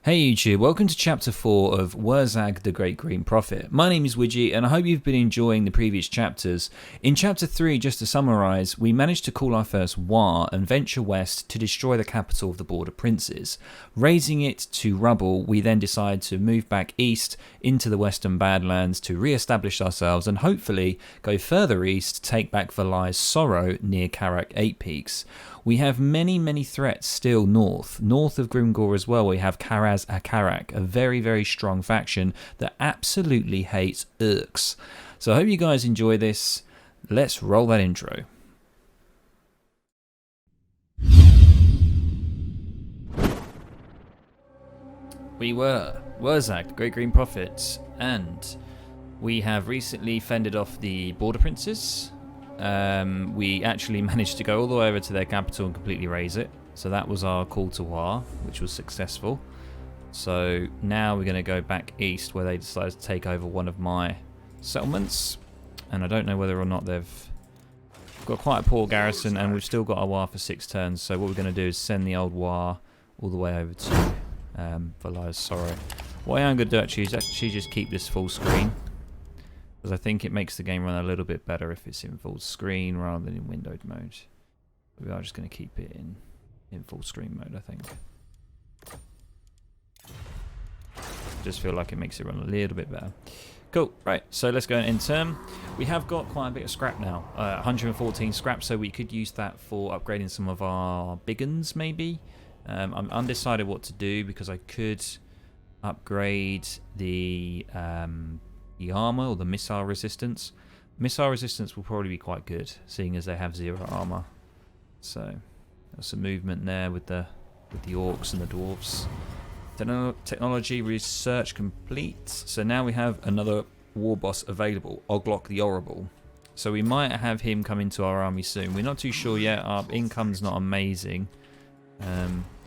Hey YouTube, welcome to chapter 4 of Wurrzag the Great Green Prophet. My name is Widgie and I hope you've been enjoying the previous chapters. In chapter 3, just to summarise, we managed to call our first war and venture west to destroy the capital of the Border Princes. Razing it to rubble, we then decide to move back east into the western badlands to re-establish ourselves and hopefully go further east to take back Valai's Sorrow near Karak 8 Peaks. We have many threats still north of Grimgor as well. We have Karaz Akarak, a very strong faction that absolutely hates Urks. So I hope you guys enjoy this. Let's roll that intro. We were Wurrzag, the Great Green Prophet, and we have recently fended off the Border Princes. We actually managed to go all the way over to their capital and completely raze it. So that was our call to war, which was successful. So now we're going to go back east where they decided to take over one of my settlements. And I don't know whether or not they've got quite a poor garrison, and we've still got our war for 6 turns. So what we're going to do is send the old war all the way over to Valai's Sorrow. What I am going to do actually is just keep this full screen, because I think it makes the game run a little bit better if it's in full screen rather than in windowed mode. We are just going to keep it in full screen mode, I think. Just feel like it makes it run a little bit better. Cool, right, so let's go and end turn. We have got quite a bit of scrap now, 114 scrap, so we could use that for upgrading some of our big guns maybe. I'm undecided what to do because I could upgrade the armor or the missile resistance. Missile resistance will probably be quite good, seeing as they have 0 armor. So there's some movement there with the orcs and the dwarves. Technology research complete. So now we have another war boss available, Oglok the Horrible. So we might have him come into our army soon. We're not too sure yet. Our income's not amazing.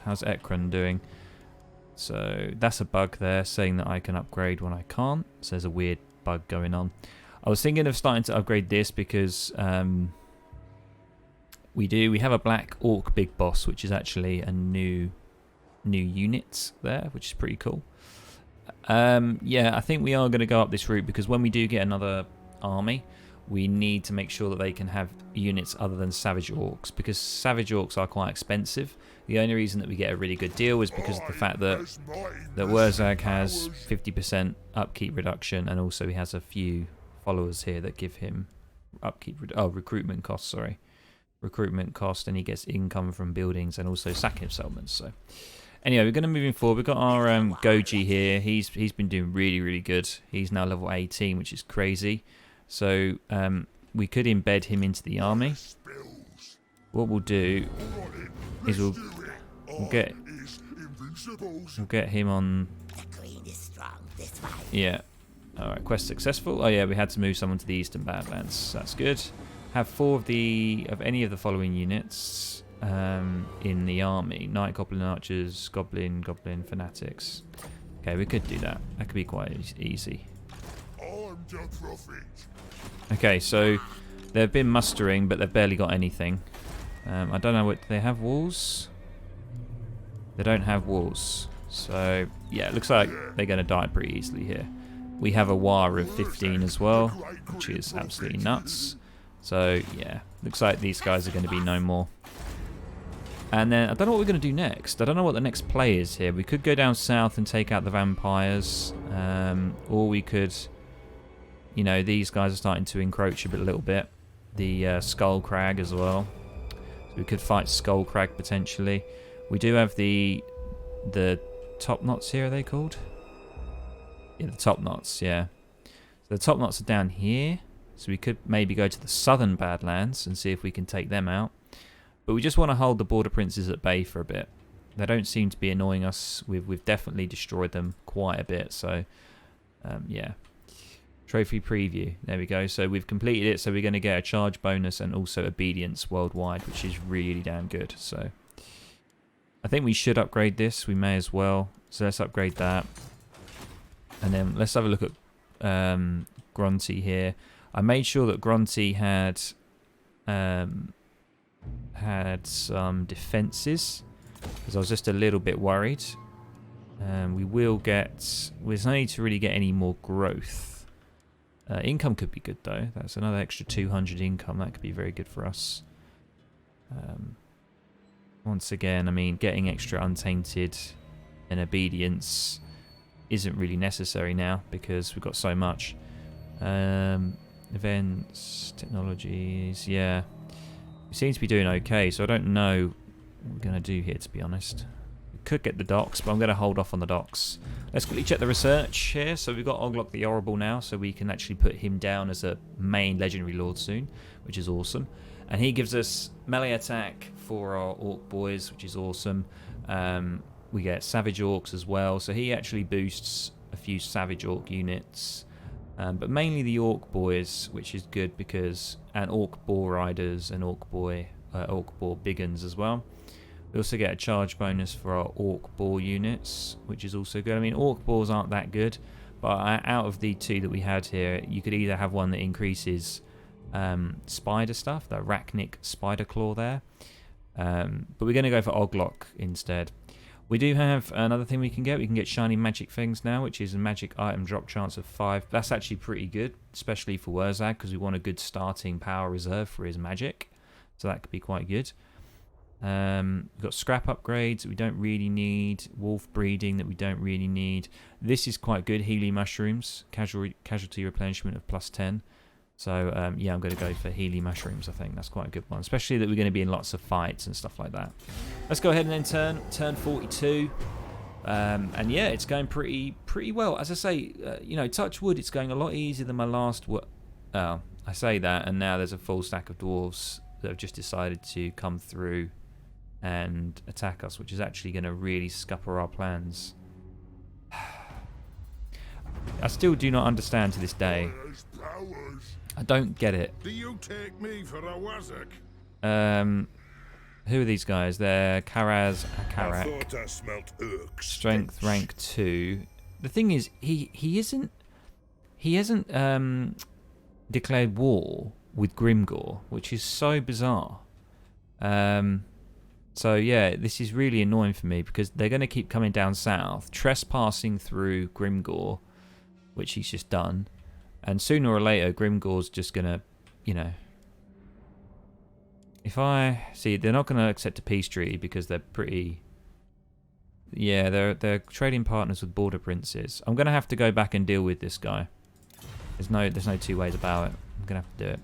How's Ekron doing? So that's a bug there, saying that I can upgrade when I can't. So there's a weird bug going on. I was thinking of starting to upgrade this because we have a black orc big boss, which is actually a new unit there, which is pretty cool. Yeah, I think we are going to go up this route because when we do get another army, we need to make sure that they can have units other than savage orcs, because savage orcs are quite expensive. The only reason that we get a really good deal is because of the fact that Wurrzag has 50% upkeep reduction, and also he has a few followers here that give him recruitment cost, recruitment cost, and he gets income from buildings and also sacking settlements. So anyway, we're going to move forward. We've got our Goji here. He's been doing really good. He's now level 18, which is crazy. So we could embed him into the army. What we'll do is we'll get him on. Yeah. All right. Quest successful. Oh yeah, we had to move someone to the eastern badlands. That's good. Have 4 of any of the following units in the army: Knight, Goblin, Archers, Goblin, Fanatics. Okay, we could do that. That could be quite easy. Okay, so they've been mustering, but they've barely got anything. I don't know what they have. Walls? They don't have walls. So yeah, it looks like they're going to die pretty easily here. We have a war of 15 as well, which is absolutely nuts. So yeah, looks like these guys are going to be no more. And then I don't know what we're going to do next. I don't know what the next play is here. We could go down south and take out the vampires, or we could. You know, these guys are starting to encroach a little bit. The Skull Crag as well. So we could fight Skull Crag potentially. We do have the Top Knots here, are they called? Yeah, the Top Knots, yeah. So the Top Knots are down here. So we could maybe go to the southern Badlands and see if we can take them out. But we just want to hold the Border Princes at bay for a bit. They don't seem to be annoying us. We've definitely destroyed them quite a bit. So, yeah. Trophy preview. There we go. So we've completed it. So we're going to get a charge bonus and also obedience worldwide, which is really damn good. So I think we should upgrade this. We may as well. So let's upgrade that. And then let's have a look at Grunty here. I made sure that Grunty had some defenses because I was just a little bit worried. We will get... There's no need to really get any more growth. Income could be good though. That's another extra 200 income. That could be very good for us. Once again, I mean, getting extra untainted and obedience isn't really necessary now because we've got so much. Events, technologies, yeah. We seem to be doing okay, so I don't know what we're going to do here, to be honest. We could get the docks, but I'm going to hold off on the docks. Let's quickly check the research here. So we've got Oglok the Horrible now, so we can actually put him down as a main legendary lord soon, which is awesome. And he gives us melee attack for our orc boys, which is awesome. We get savage orcs as well, so he actually boosts a few savage orc units. But mainly the orc boys, which is good because... And orc boar riders and orc boar biggins as well. We also get a charge bonus for our orc boar units, which is also good. I mean, orc boars aren't that good, but out of the two that we had here, you could either have one that increases spider stuff, the arachnic spider claw there. But we're going to go for Oglok instead. We do have another thing we can get. We can get shiny magic things now, which is a magic item drop chance of 5. That's actually pretty good, especially for Wurrzag, because we want a good starting power reserve for his magic. So that could be quite good. We've got scrap upgrades that we don't really need. Wolf breeding that we don't really need. This is quite good. Healy mushrooms. Casualty replenishment of +10. So, yeah, I'm going to go for Healy mushrooms, I think. That's quite a good one. Especially that we're going to be in lots of fights and stuff like that. Let's go ahead and then turn 42. And, yeah, it's going pretty well. As I say, you know, touch wood, it's going a lot easier than my last... I say that, and now there's a full stack of dwarves that have just decided to come through and attack us, which is actually going to really scupper our plans. I still do not understand to this day. I don't get it. Do you take me for a Wurrzag? Who are these guys? They're Karaz Akarak. I thought I smelt Strength rank 2. The thing is, he hasn't declared war with Grimgor, which is so bizarre. So yeah, this is really annoying for me because they're going to keep coming down south, trespassing through Grimgor, which he's just done. And sooner or later, Grimgor's just going to, you know... If I... See, they're not going to accept a peace treaty because they're pretty... Yeah, they're trading partners with border princes. I'm going to have to go back and deal with this guy. There's no two ways about it. I'm going to have to do it.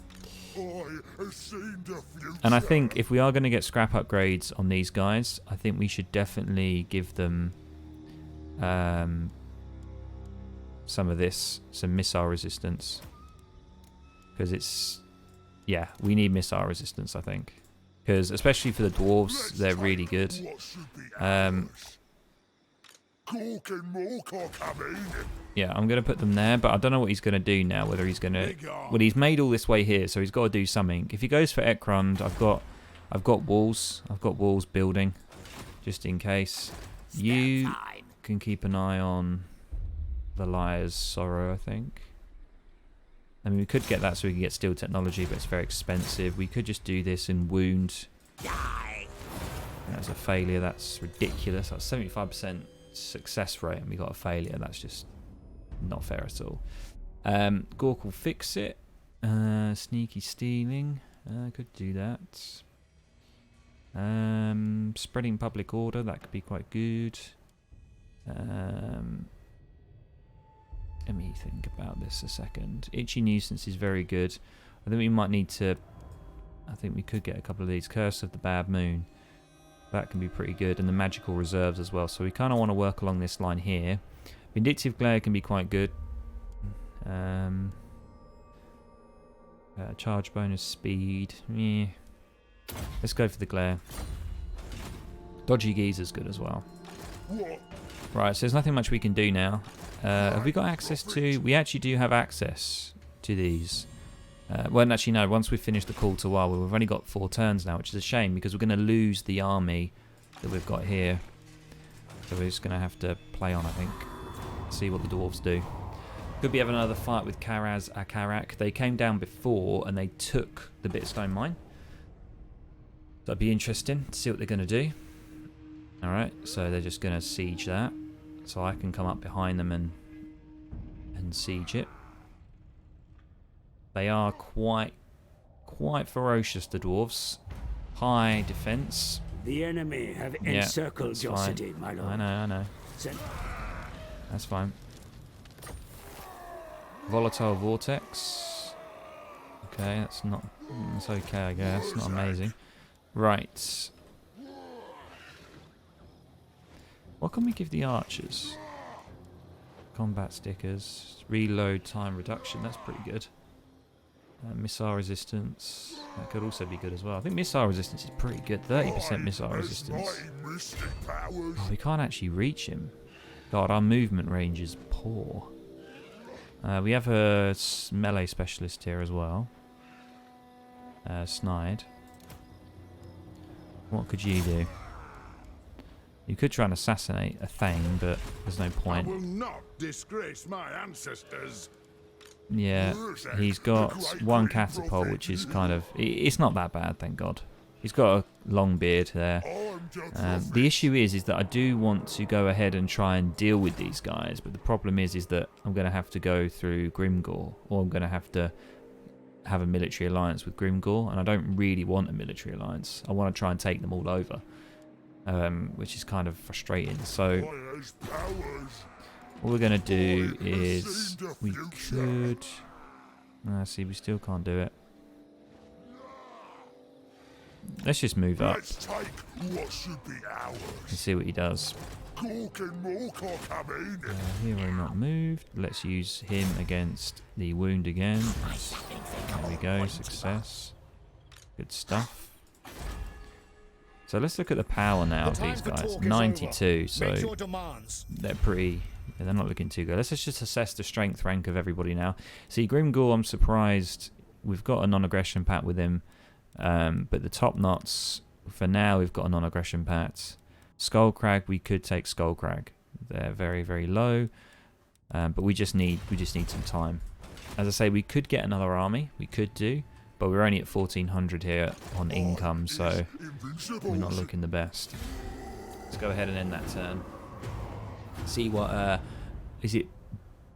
And I think if we are going to get scrap upgrades on these guys, I think we should definitely give them... some of this, some missile resistance, because it's, yeah, we need missile resistance, I think, because especially for the dwarves, they're really good. Yeah, I'm going to put them there, but I don't know what he's going to do now, whether he's going to, well, he's made all this way here, so he's got to do something. If he goes for Ekrund, I've got walls building, just in case. You can keep an eye on the Liar's Sorrow, I think. I mean, we could get that so we can get steel technology, but it's very expensive. We could just do this and wound. That's a failure. That's ridiculous. That's 75% success rate, and we got a failure. That's just not fair at all. Gork will fix it. Sneaky stealing. Could do that. Spreading public order. That could be quite good. Let me think about this a second. Itchy nuisance is very good. I think we might need to... I think we could get a couple of these. Curse of the Bad Moon. That can be pretty good. And the magical reserves as well. So we kind of want to work along this line here. Vindictive Glare can be quite good. Charge bonus speed. Yeah. Let's go for the Glare. Dodgy Geezer's good as well. Right, so there's nothing much we can do now. Have we got access to... We actually do have access to these. Well, actually, no. Once we've finished the Call to War, we've only got 4 turns now, which is a shame because we're going to lose the army that we've got here. So we're just going to have to play on, I think. See what the dwarves do. Could be having another fight with Karaz Akarak. They came down before and they took the Bitstone Mine. That'd be interesting to see what they're going to do. Alright, so they're just going to siege that. so I can come up behind them and siege it. They are quite ferocious, the dwarves. High defense. The enemy have encircled your fine. city, my lord. I know. Send That's fine. Volatile vortex. Okay, that's not. That's okay, I guess. Not amazing. Right. What can we give the archers? Combat stickers. Reload time reduction. That's pretty good. Missile resistance. That could also be good as well. I think missile resistance is pretty good. 30% missile resistance. Oh, we can't actually reach him. God, our movement range is poor. We have a melee specialist here as well. Snide. What could you do? You could try and assassinate a Thane, but there's no point. I will not disgrace my ancestors. Yeah, he's got one catapult, which is kind of... It's not that bad, thank God. He's got a long beard there. The issue is that I do want to go ahead and try and deal with these guys, but the problem is that I'm going to have to go through Grimgor, or I'm going to have a military alliance with Grimgor, and I don't really want a military alliance. I want to try and take them all over, which is kind of frustrating. So what we're going to do is we could... see, we still can't do it. Let's just move up and see what he does. Hero not moved. Let's use him against the wound again. There we go, success. Good stuff. So let's look at the power now of these guys. 92, so they're pretty... they're not looking too good. Let's just assess the strength rank of everybody now. See, Grimgor, I'm surprised. We've got a non-aggression pact with him. But the top knots, for now, we've got a non-aggression pact. Skullcrag, we could take Skullcrag. They're very, very low. But we just need some time. As I say, we could get another army. We could do. But we're only at 1400 here on income, so we're not looking the best. Let's go ahead and end that turn. See what, is it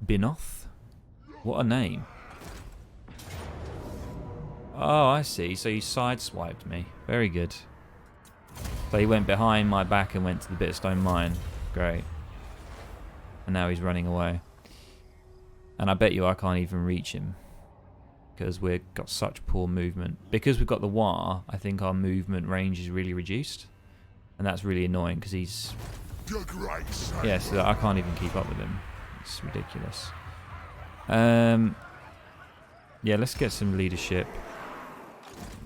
Binoth? What a name. Oh, I see. So you sideswiped me. Very good. So he went behind my back and went to the bit of stone mine. Great. And now he's running away. And I bet you I can't even reach him. Because we've got such poor movement. Because we've got the War, I think our movement range is really reduced. And that's really annoying because he's... yeah, so I can't even keep up with him. It's ridiculous. Yeah, let's get some leadership.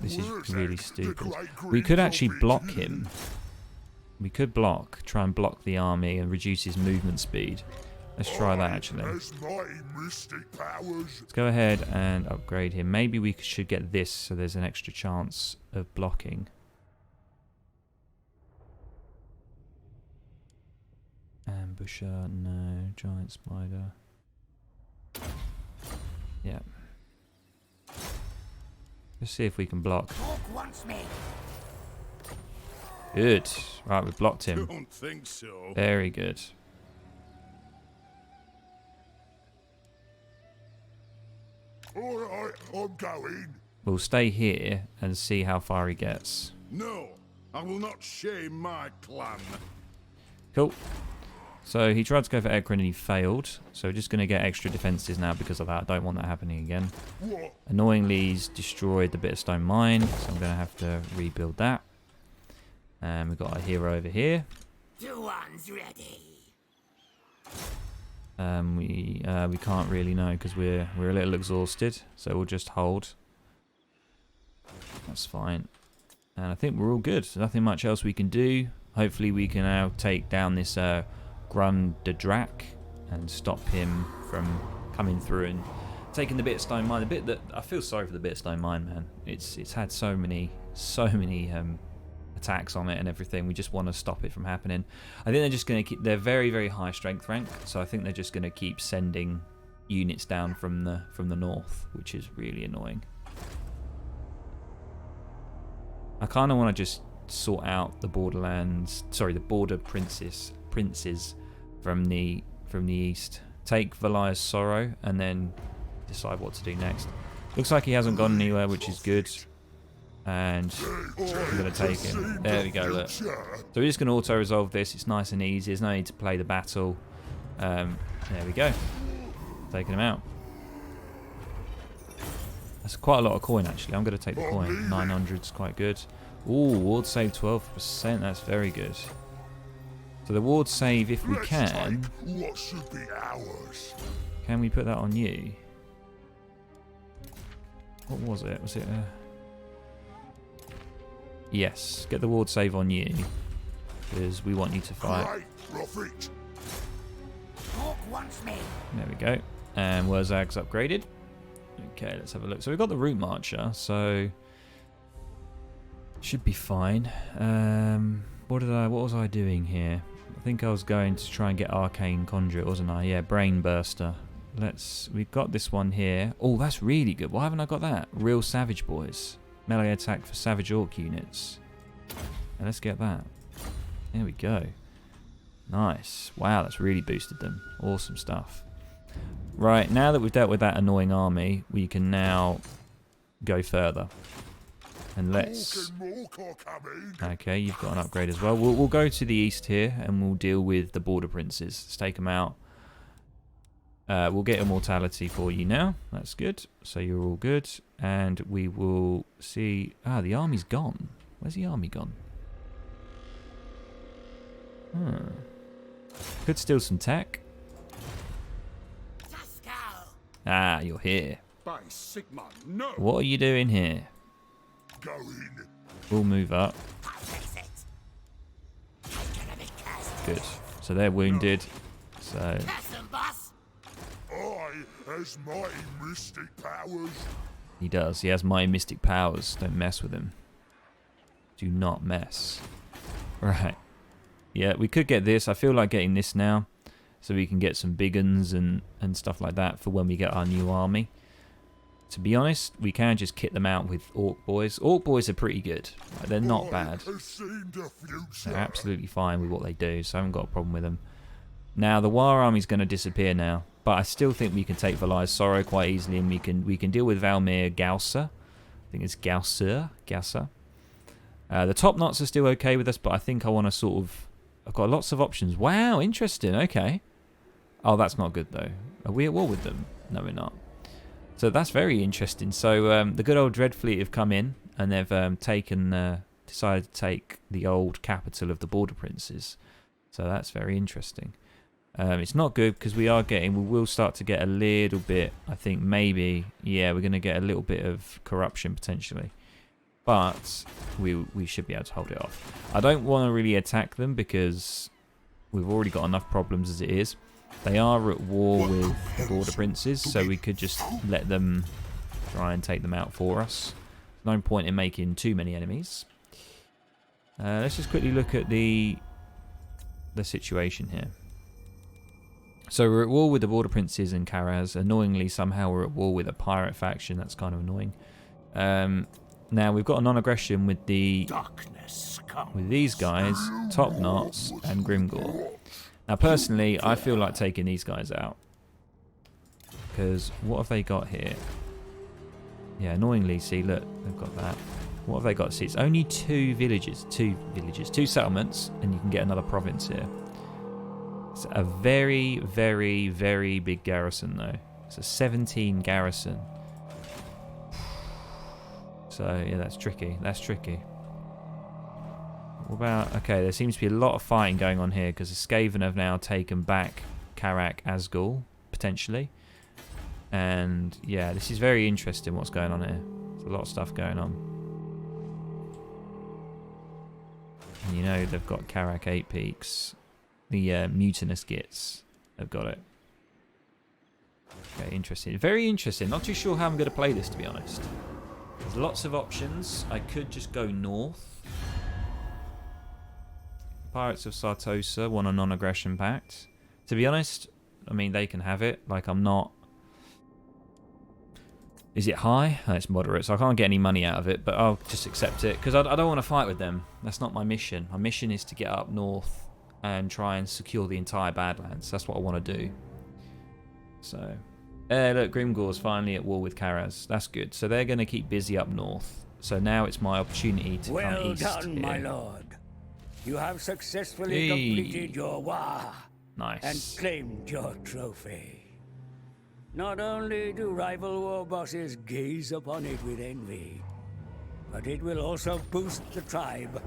This is really stupid. We could actually block him. We could try and block the army and reduce his movement speed. Let's try that actually. Let's go ahead and upgrade him. Maybe we should get this so there's an extra chance of blocking. Ambusher, no. Giant spider. Yeah. Let's see if we can block. Good. Right, we blocked him. Don't think so. Very good. Alright, I'm going. We'll stay here and see how far he gets. No, I will not shame my clan. Cool. So he tried to go for Ekron and he failed. So we're just going to get extra defences now because of that. I don't want that happening again. What? Annoyingly, he's destroyed the bit of stone mine. So I'm going to have to rebuild that. And we've got our hero over here. one's ready. We can't really know because we're a little exhausted. So we'll just hold. That's fine. And I think we're all good. There's nothing much else we can do. Hopefully we can now take down this Grun de Drac and stop him from coming through and taking the bit of stone mine. The bit that I feel sorry for the bit of stone mine, man. It's had so many attacks on it and everything. We just want to stop it from happening. I think they're just going to keep. They're very, very high strength rank, so I think they're just going to keep sending units down from the north, which is really annoying. I kind of want to just sort out the borderlands. Sorry, the border princes from the east. Take Valia's Sorrow and then decide what to do next. Looks like he hasn't gone anywhere, which is good. And I'm going to take him. There we go, look. So we're just going to auto-resolve this. It's nice and easy. There's no need to play the battle. There we go. Taking him out. That's quite a lot of coin, actually. I'm going to take the coin. 900's quite good. Ooh, ward save 12%. That's very good. So the ward save, if we can... What should be ours? Can we put that on you? What was it? Was it Yes, get the ward save on you. Because we want you to fight. Right, Prophet. Hawk wants me. There we go. And Wurrzag's upgraded. Okay, let's have a look. So we've got the Root Marcher, so... should be fine. What was I doing here? I think I was going to try and get Arcane Conduit, wasn't I? Yeah, Brain Burster. We've got this one here. Oh, that's really good. Why haven't I got that? Real Savage Boys. Melee attack for Savage Orc units. And let's get that. There we go. Nice. Wow, that's really boosted them. Awesome stuff. Right, now that we've dealt with that annoying army, we can now go further. And let's... Okay, you've got an upgrade as well. We'll go to the east here and we'll deal with the Border Princes. Let's take them out. We'll get immortality for you now. That's good. So you're all good. And we will see... Ah, the army's gone. Where's the army gone? Could steal some tech. Ah, you're here. By Sigma, no. What are you doing here? Going. We'll move up. Good. So they're wounded. So Has mighty mystic powers. he does. He has mighty mystic powers. Don't mess with him. Do not mess. Right. Yeah, we could get this. I feel like getting this now, so we can get some big uns and stuff like that for when we get our new army. To be honest, we can just kit them out with Orc Boys. Orc Boys are pretty good. Like, they're not bad. They're absolutely fine with what they do, so I haven't got a problem with them. Now, the War Army's going to disappear now, but I still think we can take Valia's Sorrow quite easily, and we can deal with Valmir Gausser. I think it's Gausser. The Top Knots are still okay with us, but I think I want to sort of... I've got lots of options. Wow, interesting. Okay. Oh, that's not good, though. Are we at war with them? No, we're not. So that's very interesting. So the good old Dreadfleet have come in, and they've decided to take the old capital of the Border Princes. So that's very interesting. It's not good because we will start to get a little bit, I think maybe, yeah, we're going to get a little bit of corruption potentially. But we should be able to hold it off. I don't want to really attack them because we've already got enough problems as it is. They are at war with the Border Princes, so we could just let them try and take them out for us. No point in making too many enemies. Let's just quickly look at the situation here. So we're at war with the Border Princes and Karaz. Annoyingly, somehow we're at war with a pirate faction. That's kind of annoying. Now we've got a non-aggression with these guys, Top Knots and Grimgore. Now personally, I feel like taking these guys out because what have they got here? Yeah, annoyingly, see, look, they've got that. What have they got? See, it's only two settlements, and you can get another province here. It's a very, very, very big garrison, though. It's a 17 garrison. So, yeah, that's tricky. That's tricky. What about... Okay, there seems to be a lot of fighting going on here because the Skaven have now taken back Karak Asgul, potentially. And, yeah, this is very interesting what's going on here. There's a lot of stuff going on. And you know they've got Karak 8 Peaks. The mutinous Gits have got it. Okay, interesting. Very interesting. Not too sure how I'm going to play this, to be honest. There's lots of options. I could just go north. Pirates of Sartosa want a non-aggression pact. To be honest, I mean, they can have it. Like, I'm not... Is it high? Oh, it's moderate, so I can't get any money out of it, but I'll just accept it. Because I don't want to fight with them. That's not my mission. My mission is to get up north and try and secure the entire Badlands. That's what I want to do. So, look, Grimgor's finally at war with Karaz. That's good. So they're going to keep busy up north. So now it's my opportunity to come east. Well done, here. my lord. You have successfully completed your war Nice. and claimed your trophy. Not only do rival war bosses gaze upon it with envy, but it will also boost the tribe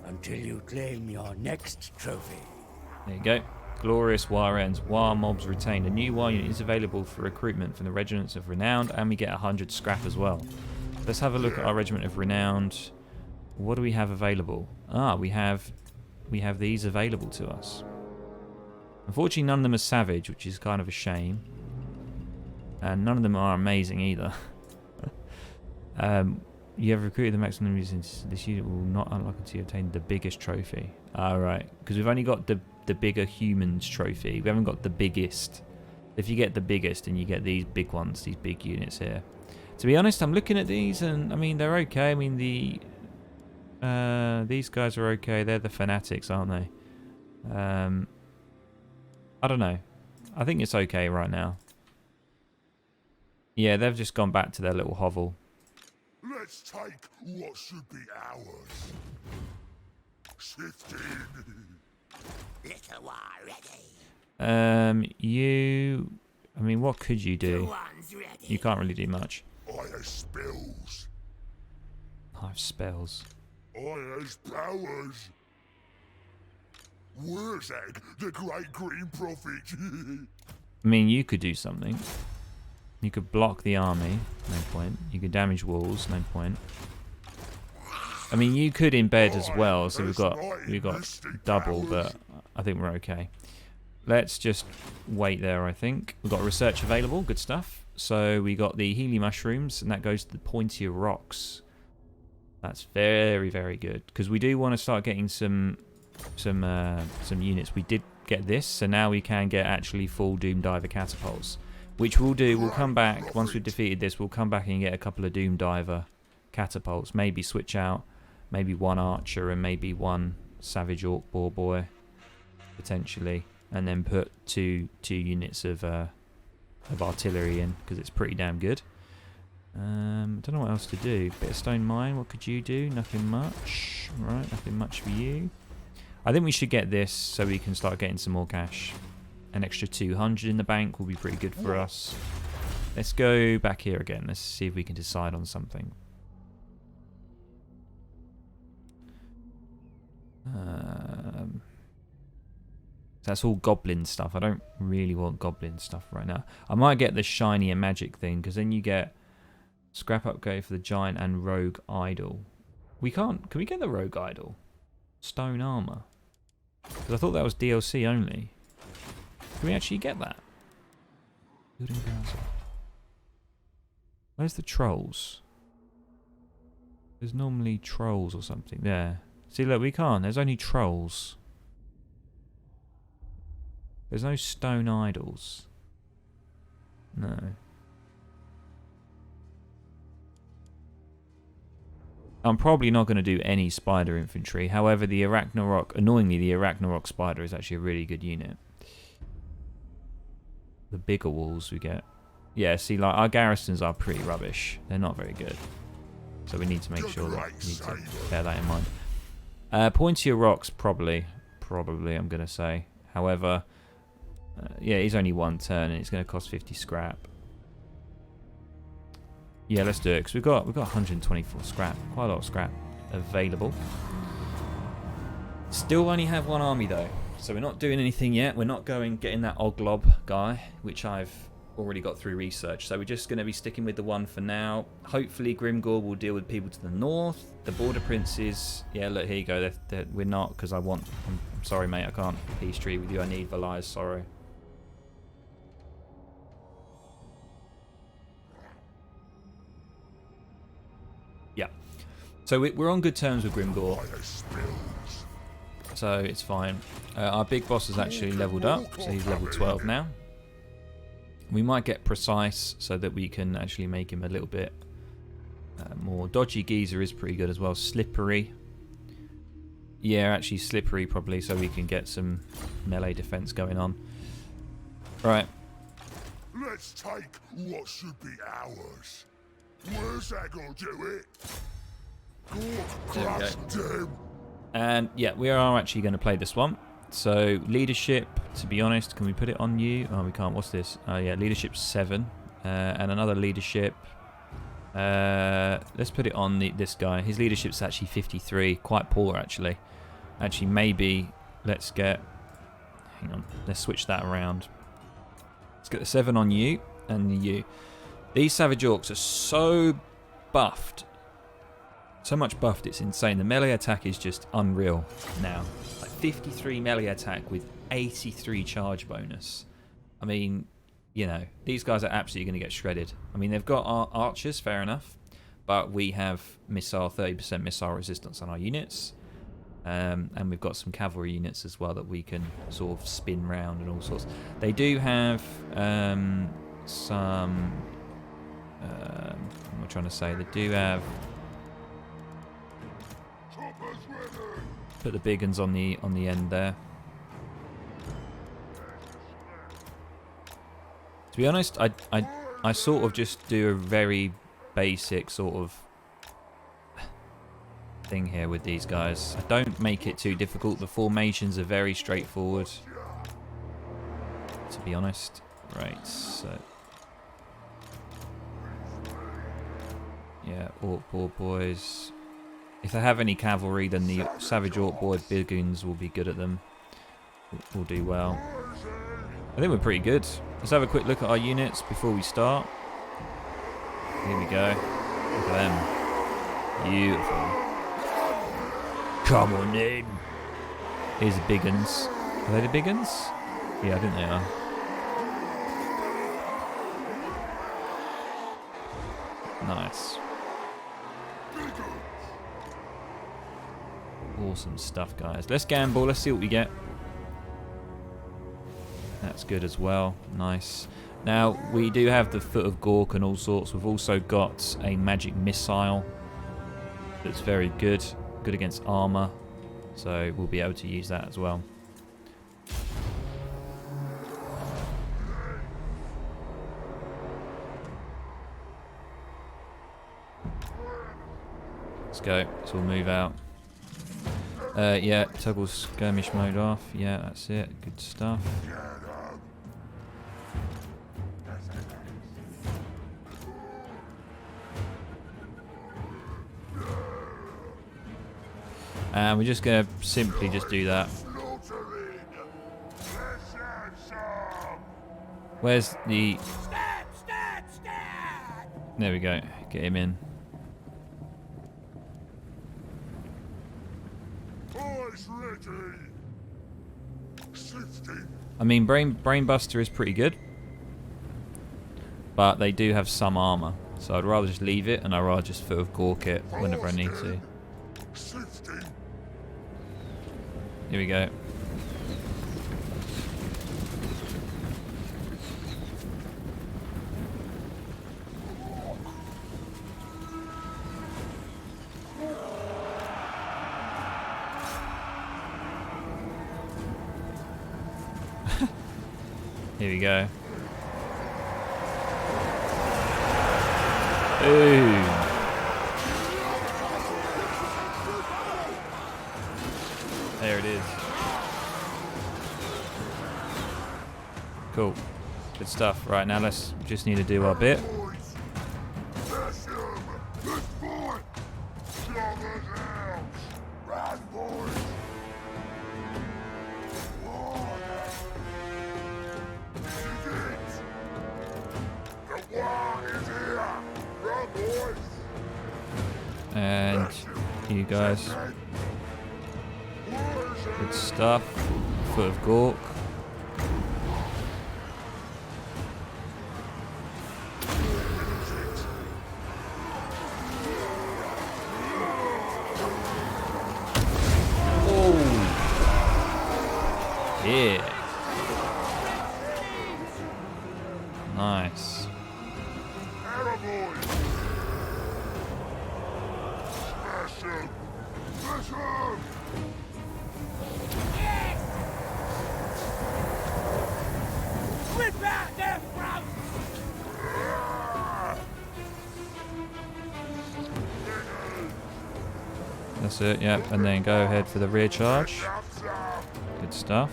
until you claim your next trophy. There you go. Glorious war ends. War mobs retained. A new war unit is available for recruitment from the Regiments of Renowned, and we get 100 scrap as well. Let's have a look at our Regiment of Renowned. What do we have available? Ah, we have these available to us. Unfortunately, none of them are savage, which is kind of a shame. And none of them are amazing either. You have recruited the maximum numbers since this unit will not unlock to obtain the biggest trophy. Alright, because we've only got the bigger humans trophy. We haven't got the biggest. If you get the biggest, and you get these big ones, these big units here. To be honest, I'm looking at these, and I mean they're okay. I mean these guys are okay. They're the fanatics, aren't they? I don't know. I think it's okay right now. Yeah, they've just gone back to their little hovel. Let's take what should be ours. Shift in. Little war ready. I mean, what could you do? One's ready. You can't really do much. I has spells. I have spells. I has powers. Wurrzag, the great green prophet. I mean, you could do something. You could block the army, no point. You could damage walls, no point. I mean, you could embed as well, so we've got double, but I think we're okay. Let's just wait there, I think. We've got research available, good stuff. So we got the Healy mushrooms, and that goes to the pointier rocks. That's very, very good, because we do want to start getting some units. We did get this, so now we can get actually full Doom Diver catapults. Which we'll do, we'll come back, once we've defeated this, we'll come back and get a couple of Doom Diver catapults. Maybe switch out, maybe one Archer and maybe one Savage Orc Boar Boy, potentially. And then put two units of artillery in, because it's pretty damn good. I don't know what else to do. Bit of stone mine, what could you do? Nothing much. Right, nothing much for you. I think we should get this so we can start getting some more cash. An extra 200 in the bank will be pretty good for us. Let's go back here again. Let's see if we can decide on something. That's all goblin stuff. I don't really want goblin stuff right now. I might get the shiny and magic thing, because then you get scrap upgrade for the giant and rogue idol. We can't. Can we get the rogue idol? Stone armor. Because I thought that was DLC only. Can we actually get that? Building browser. Where's the trolls? There's normally trolls or something there. See, look, we can't. There's only trolls. There's no stone idols. No. I'm probably not going to do any spider infantry. However, the Arachnarok, annoyingly, the Arachnarok spider is actually a really good unit. The bigger walls we get. Yeah, see, like, our garrisons are pretty rubbish. They're not very good. So we need to make sure that we need to bear that in mind. Pointier rocks, probably, I'm going to say. However, yeah, he's only one turn and it's going to cost 50 scrap. Yeah, let's do it, because we've got 124 scrap. Quite a lot of scrap available. Still only have one army, though. So we're not doing anything yet. We're not getting that Oglob guy, which I've already got through research. So we're just going to be sticking with the one for now. Hopefully Grimgor will deal with people to the north. The border princes, yeah, look, here you go. We're not, because I'm sorry, mate, I can't peace treaty with you. I need Valai's sorrow. Yeah. So we're on good terms with Grimgor. So it's fine. Our big boss has actually leveled up, so he's level 12 now. We might get precise so that we can actually make him a little bit more. Dodgy Geezer is pretty good as well. Slippery. Yeah, actually slippery probably, so we can get some melee defense going on. Right. Let's take what should be ours. Wurrzag will do it. Gork There we crushed him. And yeah, we are actually going to play this one. So leadership, to be honest, can we put it on you? Oh, we can't. What's this? Oh yeah, leadership 7. And another leadership. Let's put it on this guy. His leadership's actually 53. Quite poor, actually. Actually, maybe let's get... Hang on. Let's switch that around. Let's get the 7 on you and the you. These Savage Orcs are so buffed. So much buffed, it's insane. The melee attack is just unreal now. Like 53 melee attack with 83 charge bonus. I mean, you know, these guys are absolutely going to get shredded. I mean, they've got archers, fair enough. But we have missile, 30% missile resistance on our units. And we've got some cavalry units as well that we can sort of spin round and all sorts. They do have some... what am I trying to say? They do have... Put the big uns on the end there. To be honest, I sort of just do a very basic sort of thing here with these guys. I don't make it too difficult. The formations are very straightforward, to be honest. Right, so yeah, Orc board boys. If they have any cavalry, then the Savage Orc board Biggins will be good at them. We'll do well. I think we're pretty good. Let's have a quick look at our units before we start. Here we go. Look at them. Beautiful. Come on in. Here's the Biggins. Are they the Biggins? Yeah, I think they are. Nice. Awesome stuff, guys. Let's gamble. Let's see what we get. That's good as well. Nice. Now, we do have the Foot of Gork and all sorts. We've also got a magic missile that's very good. Good against armor. So we'll be able to use that as well. Let's go. Let's all move out. Yeah, toggle skirmish mode off. Yeah, that's it. Good stuff. And we're just going to simply just do that. Where's the... There we go. Get him in. I mean, Brainbuster is pretty good, but they do have some armor, so I'd rather just leave it, and I'd rather just Foot of Gork it whenever I need to. Here we go. Here we go. Boom. There it is. Cool. Good stuff. Right, now let's just need to do our bit. And you guys. Good stuff. Foot of Gork. Yeah. Nice. Rip out their throats! That's it, yep. And then go ahead for the rear charge. Good stuff.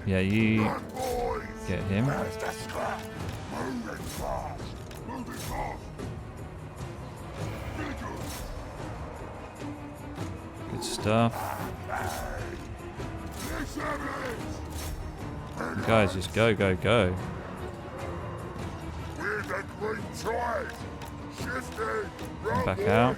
Yeah, you get him. Good stuff. You guys just go, go, go. And back out.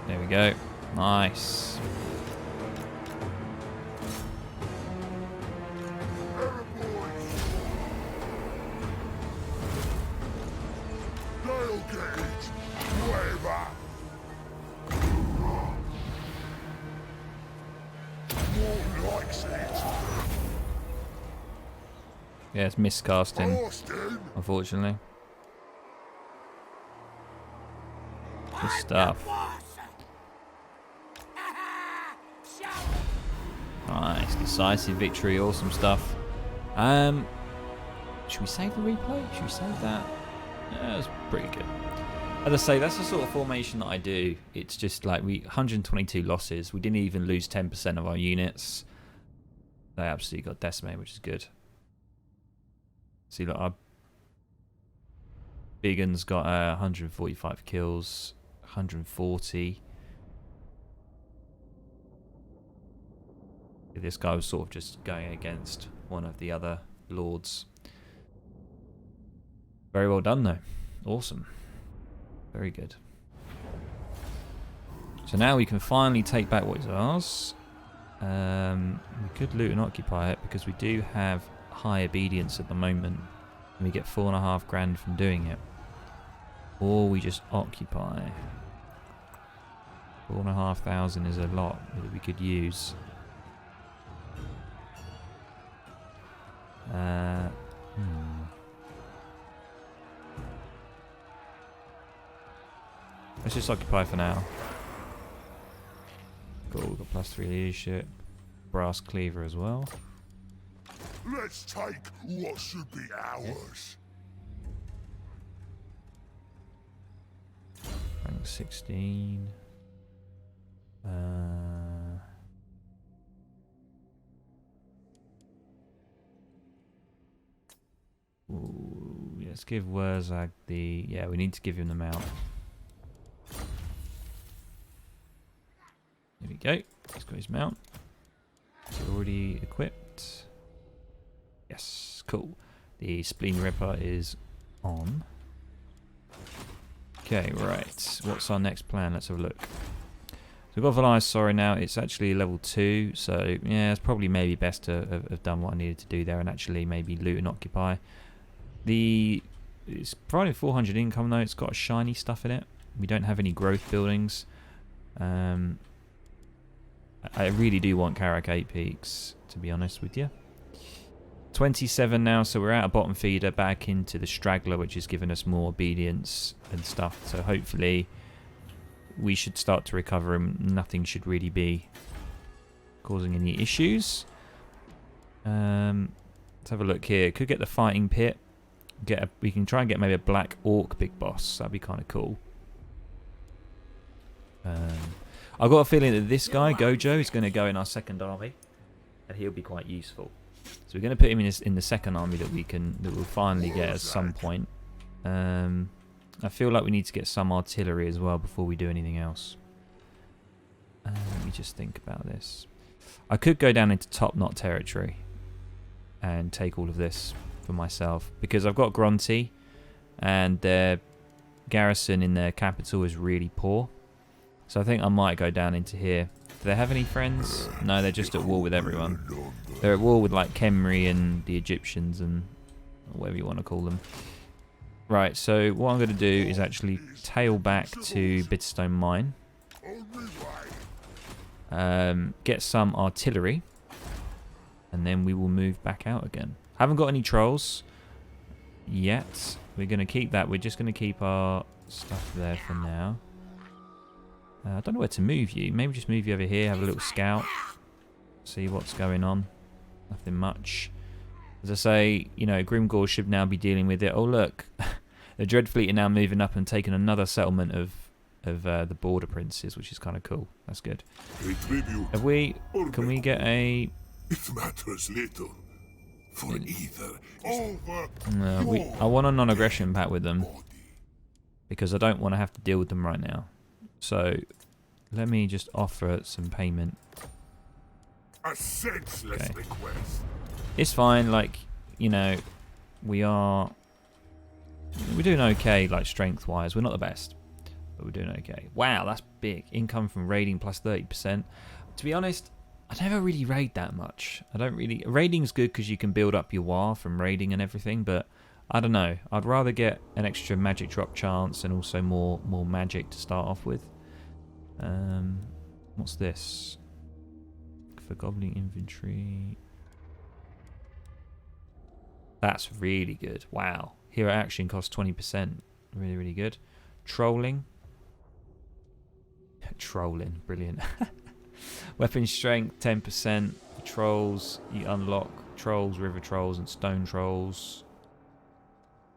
There we go. Nice. Yeah, it's miscasting, unfortunately. Good stuff. Nice, decisive victory, awesome stuff. Should we save the replay? Should we save that? Yeah, that's pretty good. As I say, that's the sort of formation that I do. It's just like 122 losses. We didn't even lose 10% of our units. They absolutely got decimated, which is good. See, look, our big un's got 145 kills, 140. This guy was sort of just going against one of the other lords. Very well done, though. Awesome. Very good. So now we can finally take back what is ours. We could loot and occupy it because we do have high obedience at the moment, and we get 4.5 grand from doing it. Or we just occupy. 4,500 is a lot that we could use. Let's just occupy for now. Cool, we've got +3 leadership. Brass cleaver as well. Let's take what should be ours. Rank 16. Ooh, let's give Wurrzag the... Yeah, we need to give him the mount. There we go. He's got his mount. Is it already equipped? Yes, cool. The Spleen Ripper is on. Okay, right. What's our next plan? Let's have a look. So we've got Valias, sorry, now. It's actually level 2, so yeah, it's probably maybe best to have done what I needed to do there and actually maybe loot and occupy. It's providing 400 income though. It's got shiny stuff in it. We don't have any growth buildings. I really do want Karak 8 Peaks, to be honest with you. 27 now, so we're out of bottom feeder, back into the straggler, which has given us more obedience and stuff. So hopefully we should start to recover and nothing should really be causing any issues. Let's have a look here. Could get the fighting pit. We can try and get maybe a black orc big boss. That'd be kind of cool. I've got a feeling that this guy, Gojo, is going to go in our second army, and he'll be quite useful. So we're going to put him in the second army that we'll finally get at some point. I feel like we need to get some artillery as well before we do anything else. Let me just think about this. I could go down into top knot territory and take all of this for myself, because I've got Grunty and their garrison in their capital is really poor. So I think I might go down into here. Do they have any friends? No, they're just at war with everyone. They're at war with like Khemri and the Egyptians and whatever you want to call them. Right, so what I'm going to do is actually tail back to Bitterstone Mine. Get some artillery. And then we will move back out again. Haven't got any trolls yet. we're going to keep that. We're just going to keep our stuff there for now. I don't know where to move you. Maybe just move you over here, have a little scout. See what's going on. Nothing much. As I say, you know, Grimgor should now be dealing with it. Oh, look. The Dreadfleet are now moving up and taking another settlement of the Border Princes, which is kind of cool. That's good. Have we... Can we get a... It matters little. For either No, I want a non-aggression pact with them. Because I don't want to have to deal with them right now. So, let me just offer some payment. a senseless request. It's fine, like, you know, we're doing okay, like, strength-wise. We're not the best, but we're doing okay. Wow, that's big. Income from raiding plus 30%. To be honest, I never really raid that much. I don't really... Raiding's good because you can build up your war from raiding and everything, but I don't know. I'd rather get an extra magic drop chance and also more magic to start off with. What's this? For goblin infantry... That's really good. Wow. Hero action costs 20%. Really, really good. Trolling. Trolling. Brilliant. Weapon strength 10%. For trolls, you unlock trolls, river trolls, and stone trolls.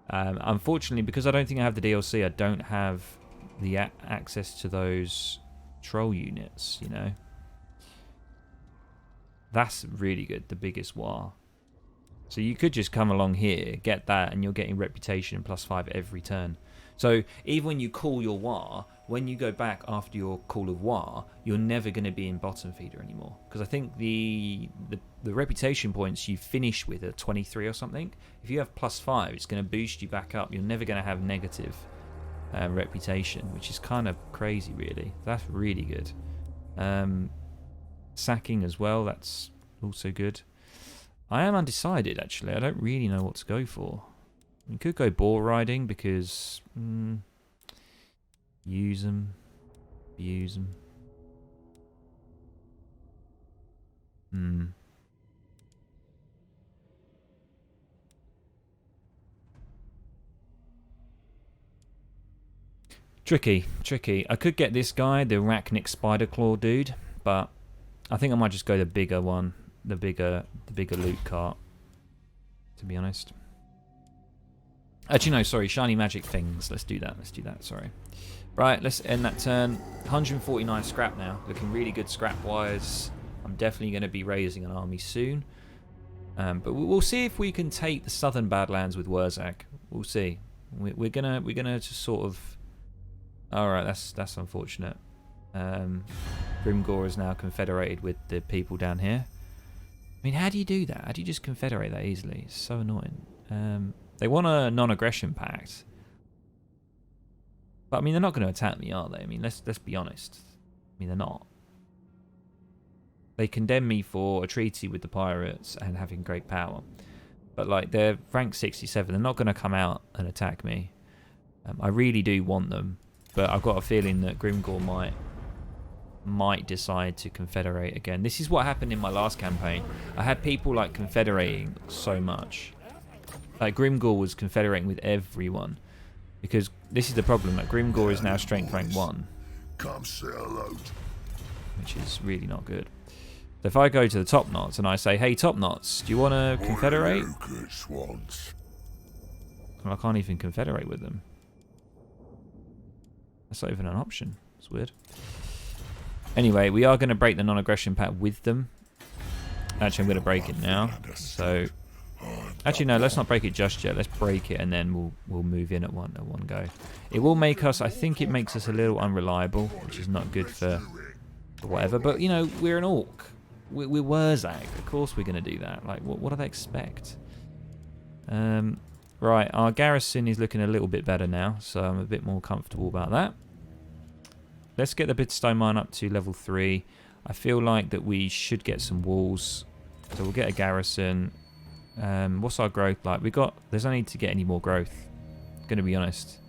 Unfortunately, because I don't think I have the DLC, I don't have the access to those troll units, you know. That's really good. The biggest war. So you could just come along here, get that, and you're getting reputation +5 every turn. So even when you call your war, when you go back after your call of war, you're never going to be in bottom feeder anymore. Because I think the reputation points you finish with are 23 or something. If you have +5, it's going to boost you back up. You're never going to have negative reputation, which is kind of crazy, really. That's really good. Sacking as well, that's also good. I am undecided, actually. I don't really know what to go for. We could go boar riding because... use them. Abuse them. Tricky. I could get this guy, the Arachnic Spider Claw dude, but I think I might just go the bigger one. The bigger loot cart, to be honest. Actually, no, sorry, shiny magic things. Let's do that, sorry. Right, let's end that turn. 149 scrap now, looking really good scrap-wise. I'm definitely going to be raising an army soon. But we'll see if we can take the southern Badlands with Wurrzag. We'll see. We're gonna just sort of... Alright, that's unfortunate. Grimgor is now confederated with the people down here. I mean, how do you do that? How do you just confederate that easily? It's so annoying. They want a non-aggression pact. But, I mean, they're not going to attack me, are they? I mean, let's be honest. I mean, they're not. They condemn me for a treaty with the pirates and having great power. But, like, they're rank 67. They're not going to come out and attack me. I really do want them. But I've got a feeling that Grimgor might decide to confederate again. This is what happened in my last campaign. I had people like confederating so much. Like Grimgor was confederating with everyone. Because this is the problem, like Grimgor is now strength rank 1. Come say hello. Which is really not good. So if I go to the Top Knots and I say, hey Top Knots, do you want to confederate? Well, I can't even confederate with them. That's not even an option. It's weird. Anyway, we are going to break the non-aggression pact with them. Actually, I'm going to break it now. So, actually, no, let's not break it just yet. Let's break it and then we'll move in at one go. It will make us, I think it makes us a little unreliable, which is not good for whatever. But, you know, we're an orc. We're Wurrzag. Of course we're going to do that. Like, what do they expect? Right, our garrison is looking a little bit better now, so I'm a bit more comfortable about that. Let's get the Bitstone mine up to level 3. I feel like that we should get some walls. So we'll get a garrison. What's our growth like? There's no need to get any more growth. I'm going to be honest.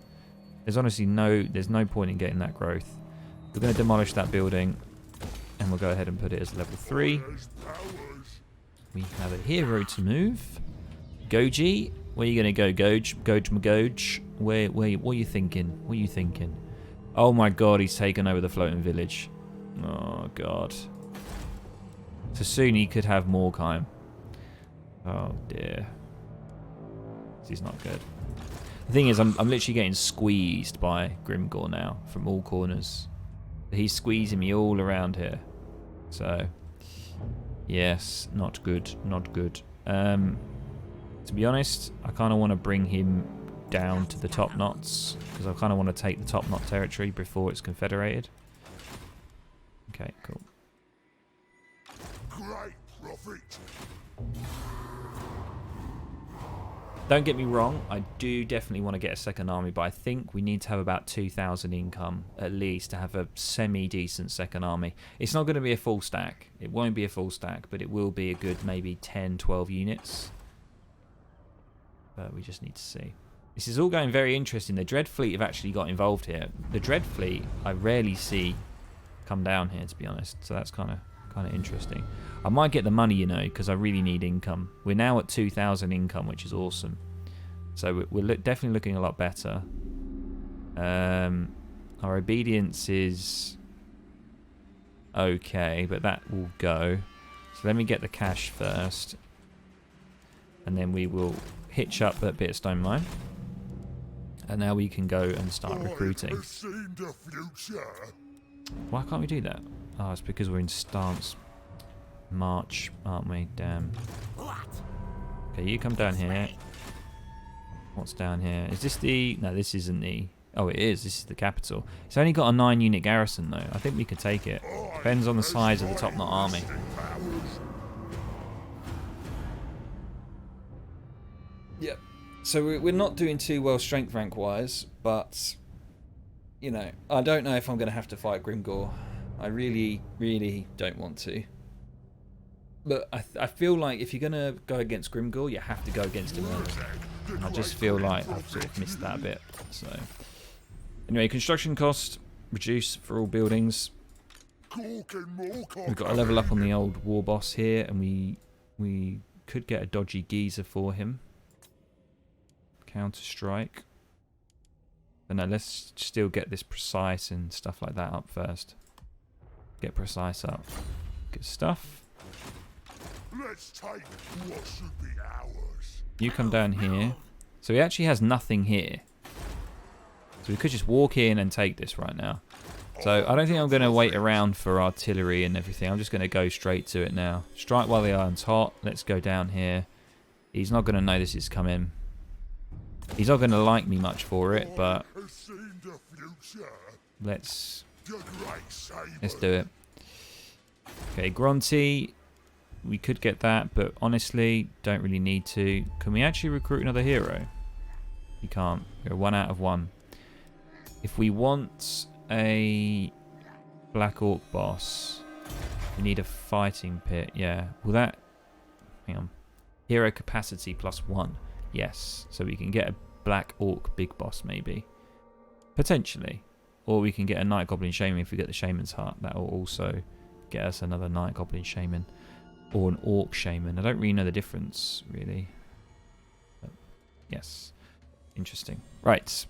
There's honestly there's no point in getting that growth. We're going to demolish that building. And we'll go ahead and put it as level 3. We have a hero to move. Goji. Where are you gonna go, Goge? Goge? Where? What are you thinking? What are you thinking? Oh my God, he's taken over the floating village. Oh God. So soon he could have Morkheim. Oh dear. This is not good. The thing is, I'm literally getting squeezed by Grimgor now from all corners. He's squeezing me all around here. So, yes, not good, not good. To be honest, I kind of want to bring him down to the top knots because I kind of want to take the top knot territory before it's confederated. Okay, cool. Great prophet. Don't get me wrong, I do definitely want to get a second army, but I think we need to have about 2,000 income at least to have a semi-decent second army. It's not going to be a full stack. It won't be a full stack, but it will be a good maybe 10, 12 units. But we just need to see. This is all going very interesting. The Dread Fleet have actually got involved here. The Dread Fleet I rarely see come down here, to be honest. So that's kind of interesting. I might get the money, you know, because I really need income. We're now at 2,000 income, which is awesome. So we're definitely looking a lot better. Our obedience is okay, but that will go. So let me get the cash first, and then we will hitch up that bit of stone mine. And now we can go and start recruiting. Why can't we do that? Oh, it's because we're in stance march, aren't we? Damn. Okay, you come down here. What's down here? Is this the... No, this isn't the... Oh, it is. This is the capital. It's only got a 9-unit garrison, though. I think we could take it. Depends on the size of the top knot army. Yep. So we're not doing too well strength rank-wise, but... You know, I don't know if I'm going to have to fight Grimgor. I really, really don't want to. But I feel like if you're going to go against Grimgor, you have to go against him early. I just feel like I've sort of missed that a bit. So, anyway, construction cost reduce for all buildings. We've got a level up on the old war boss here, and we could get a dodgy geezer for him. Counter strike. But no, let's still get this precise and stuff like that up first. Get precise up. Good stuff. Let's take what should be ours. You come down here. So he actually has nothing here. So we could just walk in and take this right now. So I don't think I'm going to wait around for artillery and everything. I'm just going to go straight to it now. Strike while the iron's hot. Let's go down here. He's not going to know this is coming. He's not going to like me much for it, but let's do it. Okay, Gronty. We could get that, but honestly, don't really need to. Can we actually recruit another hero? You can't. We're 1 out of 1. If we want a Black Orc boss, we need a fighting pit. Yeah. Will that... Hang on. Hero capacity +1. Yes. So we can get a Black Orc big boss, maybe. Potentially. Or we can get a Night Goblin Shaman if we get the Shaman's Heart. That will also get us another Night Goblin Shaman. Or an Orc Shaman. I don't really know the difference, really. But yes. Interesting. Right.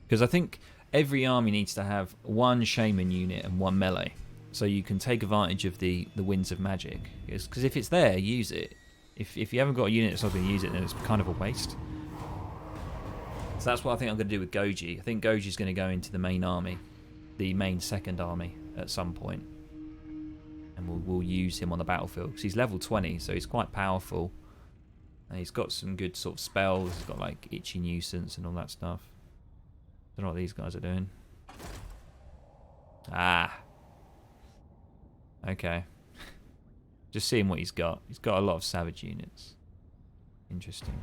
Because I think every army needs to have 1 Shaman unit and 1 melee. So you can take advantage of the Winds of Magic. Because if it's there, use it. If you haven't got a unit that's not going to use it, then it's kind of a waste. So that's what I think I'm going to do with Goji. I think Goji's going to go into the main army. The main second army at some point. And we'll use him on the battlefield. Because he's level 20, so he's quite powerful. And he's got some good sort of spells. He's got like Itchy Nuisance and all that stuff. Don't know what these guys are doing. Ah. Okay. Just seeing what he's got. He's got a lot of savage units. Interesting.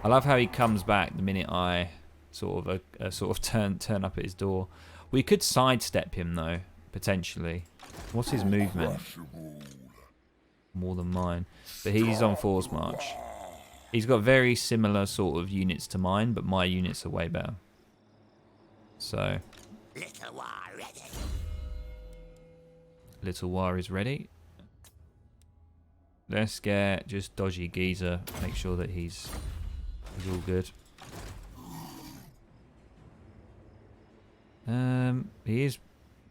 I love how he comes back the minute I sort of turn up at his door. We could sidestep him though, potentially. What's his movement? More than mine. But he's on Force March. He's got very similar sort of units to mine, but my units are way better. So. Little War is ready. Let's get just dodgy geezer. Make sure that he's all good. He is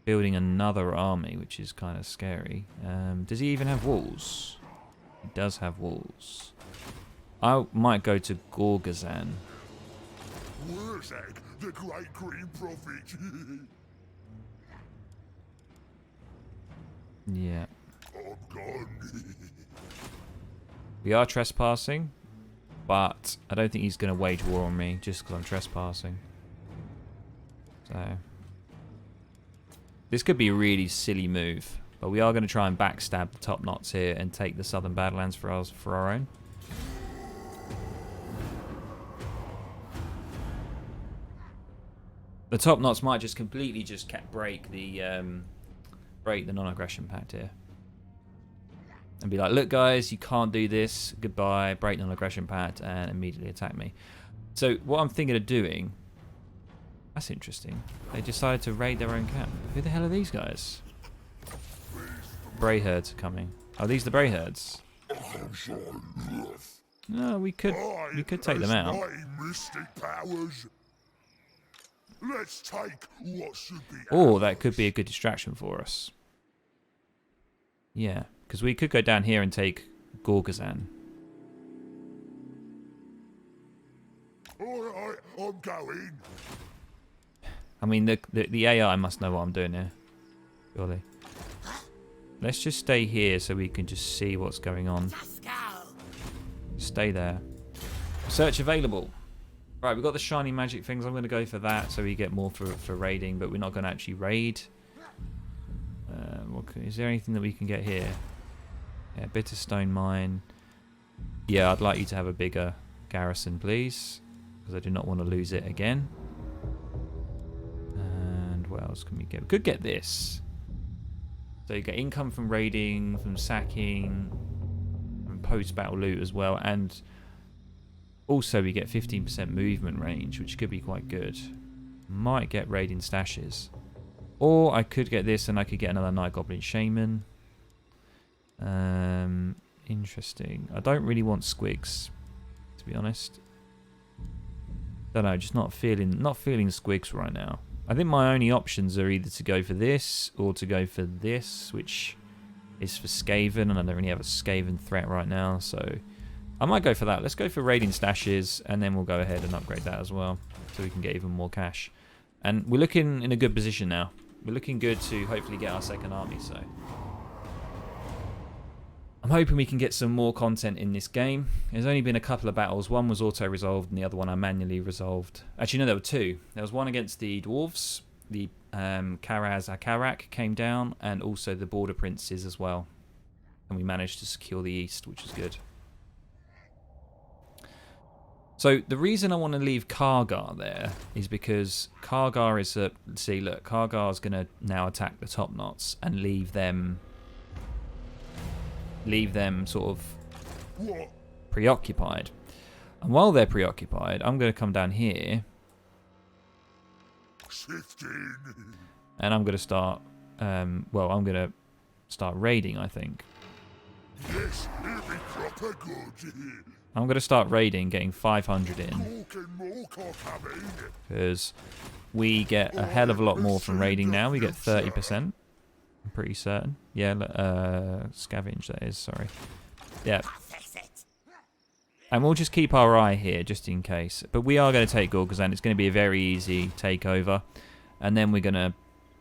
building another army, which is kind of scary. Does he even have walls? He does have walls. I might go to Gorgazan. Wurrzag, the great green prophet. Yeah. I'm gone. We are trespassing, but I don't think he's going to wage war on me just because I'm trespassing. So this could be a really silly move, but we are going to try and backstab the top knots here and take the southern badlands for our own. The top knots might just completely break the non-aggression pact here. And be like, look guys, you can't do this, goodbye, break non-aggression pact, and immediately attack me. So what I'm thinking of doing, that's interesting. They decided to raid their own camp. Who the hell are these guys? Bray herds are coming. Are these the Bray herds? No, we could take them out. Mystic powers. Let's take what should be Or ours. that could be a good distraction for us. Yeah, because we could go down here and take Gorgazan. Alright, I'm going. I mean, the AI must know what I'm doing here. Surely. Let's just stay here so we can just see what's going on. Stay there. Search available. Right, we've got the shiny magic things. I'm going to go for that so we get more for raiding, but we're not going to actually raid. Is there anything that we can get here? Yeah, Bitterstone Mine. Yeah, I'd like you to have a bigger garrison, please, because I do not want to lose it again. And what else can we get? We could get this. So you get income from raiding, from sacking, from post-battle loot as well, and also we get 15% movement range, which could be quite good. Might get raiding stashes. Or I could get this and I could get another Night Goblin Shaman. Interesting. I don't really want squigs, to be honest. Don't know, just not feeling squigs right now. I think my only options are either to go for this or to go for this, which is for Skaven, and I don't really have a Skaven threat right now, so I might go for that. Let's go for raiding stashes, and then we'll go ahead and upgrade that as well, so we can get even more cash. And we're looking in a good position now. We're looking good to hopefully get our second army, so I'm hoping we can get some more content in this game. There's only been a couple of battles. One was auto-resolved and the other one I manually resolved. Actually, no, there were two. There was one against the dwarves. The Karaz-Akarak came down, and also the border princes as well. And we managed to secure the east, which was good. So the reason I want to leave Kargar there is because Kargar is a... See, look, Kargar's going to now attack the top knots and leave them sort of preoccupied. And while they're preoccupied, I'm going to come down here. And I'm going to start... I'm going to start raiding, I think. Yes, it'll be proper good. I'm going to start raiding, getting 500 in. Because we get a hell of a lot more from raiding now. We get 30%. I'm pretty certain. Yeah, scavenge that is, sorry. Yeah. And we'll just keep our eye here, just in case. But we are going to take Gorgazan. It's going to be a very easy takeover. And then we're going to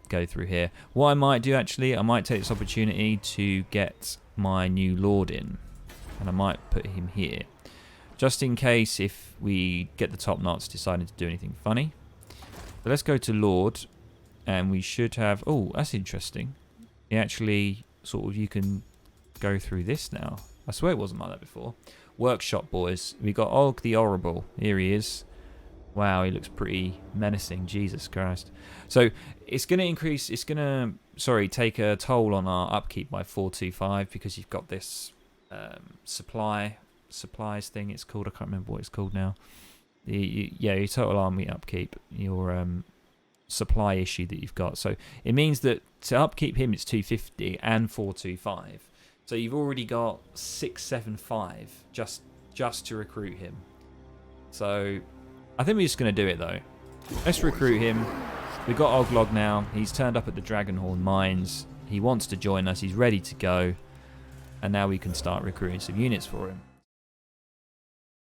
go through here. What I might do, actually, I might take this opportunity to get my new lord in. And I might put him here. Just in case if we get the top knots deciding to do anything funny. But let's go to Lord. And we should have... Oh, that's interesting. You actually, sort of, you can go through this now. I swear it wasn't like that before. Workshop boys. We got Og the Horrible. Here he is. Wow, he looks pretty menacing. Jesus Christ. So it's going to increase... It's going to, sorry, take a toll on our upkeep by 425 because you've got this... supplies thing it's called. I can't remember what it's called now. Your total army upkeep, your supply issue that you've got. So it means that to upkeep him it's 250 and 425. So you've already got 675 just to recruit him. So I think we're just going to do it though. Let's recruit him. We've got Oglog now. He's turned up at the Dragonhorn Mines. He wants to join us. He's ready to go. And now we can start recruiting some units for him.